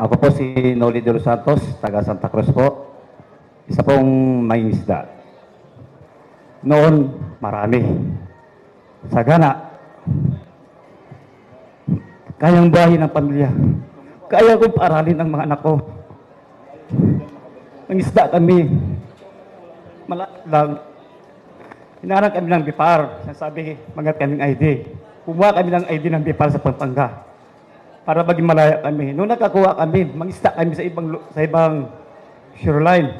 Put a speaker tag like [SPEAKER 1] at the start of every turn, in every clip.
[SPEAKER 1] Ako po si Noli de los Santos, taga Santa Cruz po. Isa pong mangingisda. Noon, marami. Sagana. Kayang buhayin ng pamilya. Kaya kong paaralin ang mga anak ko. Mangisda kami. Lang. Hinahanap kami ng BIPAR. Sabi, mangat kaming ID. Kumuha kami ng ID ng BIPAR sa Pampanga. Para maging malaya kami. Noong nakakuha kami, mangisda kami sa ibang shoreline.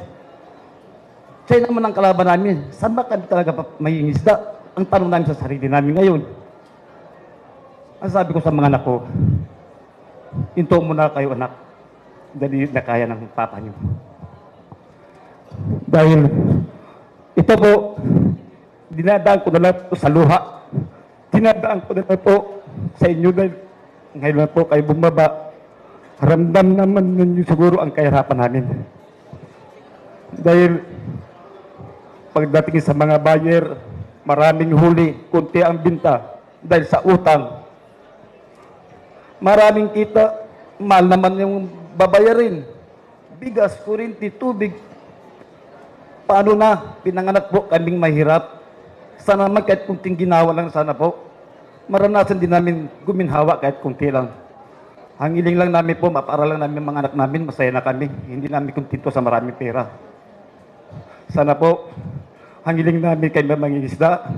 [SPEAKER 1] Siya naman ang kalaban namin. Saan ba kami talaga may isda? Ang tanong namin sa sarili namin ngayon. Ang sabi ko sa mga anak ko, hinto muna kayo anak. Dali na kaya ng papa niyo. Dahil ito po, dinadaan ko na lang po sa luha. Dinadaan ko na lang po sa inyo dahil ngayon na po kayo bumaba. Ramdam naman ninyo siguro ang kahirapan namin. Dahil pagdating sa mga buyer, maraming huli, kunti ang binta dahil sa utang. Maraming kita, mahal naman yung babayarin. Bigas, kurinti, tubig. Paano na? Pinanganak po kaming mahirap. Sana naman kahit kunting ginawa lang sana po. Maranasan din namin guminhawa kahit kunti lang. Ang hiling lang namin po, mapaaral lang namin mga anak namin, masaya na kami. Hindi namin kontento sa maraming pera. Sana po, ang hiling namin kay mangingisda,